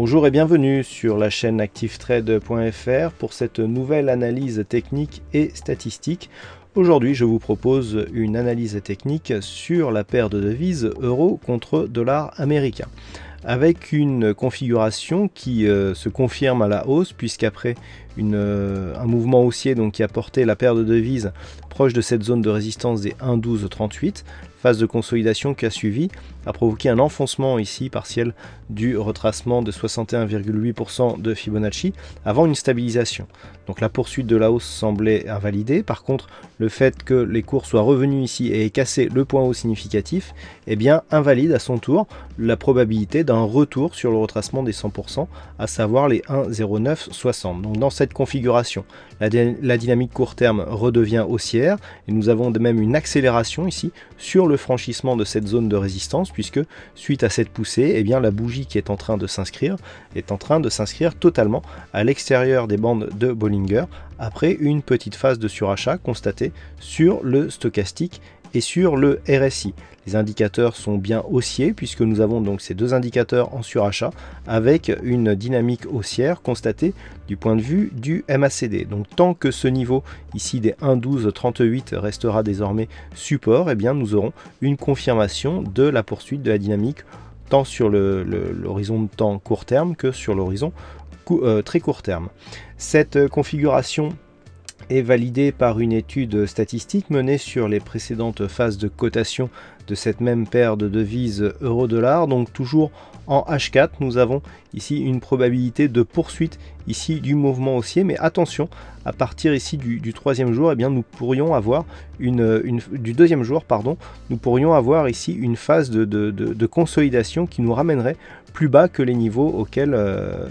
Bonjour et bienvenue sur la chaîne activetrade.fr pour cette nouvelle analyse technique et statistique. Aujourd'hui, je vous propose une analyse technique sur la paire de devises euro contre dollar américain, avec une configuration qui se confirme à la hausse, puisqu'après un mouvement haussier qui a porté la paire de devises proche de cette zone de résistance des 1,1238, phase de consolidation qui a suivi, a provoqué un enfoncement ici partiel du retracement de 61,8% de Fibonacci avant une stabilisation. Donc la poursuite de la hausse semblait invalidée. Par contre, le fait que les cours soient revenus ici et aient cassé le point haut significatif, invalide à son tour la probabilité d'un retour sur le retracement des 100%, à savoir les 1,0960. Donc dans cette configuration, la dynamique court terme redevient haussière et nous avons de même une accélération ici sur le franchissement de cette zone de résistance, puisque suite à cette poussée, la bougie qui est en train de s'inscrire totalement à l'extérieur des bandes de Bollinger après une petite phase de surachat constatée sur le stochastique et sur le RSI. Les indicateurs sont bien haussiers puisque nous avons donc ces deux indicateurs en surachat avec une dynamique haussière constatée du point de vue du MACD. Donc tant que ce niveau ici des 1,1238 restera désormais support, nous aurons une confirmation de la poursuite de la dynamique tant sur l'horizon de temps court terme que sur l'horizon très court terme. Cette configuration est validée par une étude statistique menée sur les précédentes phases de cotation de cette même paire de devises euro-dollar. Donc toujours en H4, nous avons ici une probabilité de poursuite ici du mouvement haussier, mais attention, à partir ici du troisième jour, nous pourrions avoir du deuxième jour, nous pourrions avoir ici une phase de consolidation qui nous ramènerait plus bas que les niveaux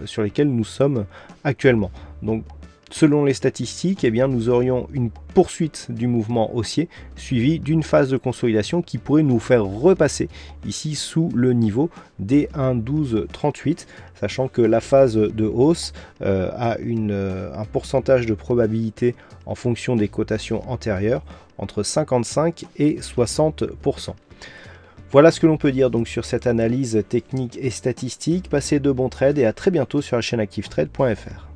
sur lesquels nous sommes actuellement. Donc selon les statistiques, nous aurions une poursuite du mouvement haussier suivie d'une phase de consolidation qui pourrait nous faire repasser ici sous le niveau des 1,1238, sachant que la phase de hausse a un pourcentage de probabilité en fonction des cotations antérieures entre 55 et 60%. Voilà ce que l'on peut dire donc sur cette analyse technique et statistique. Passez de bons trades et à très bientôt sur la chaîne activetrade.fr.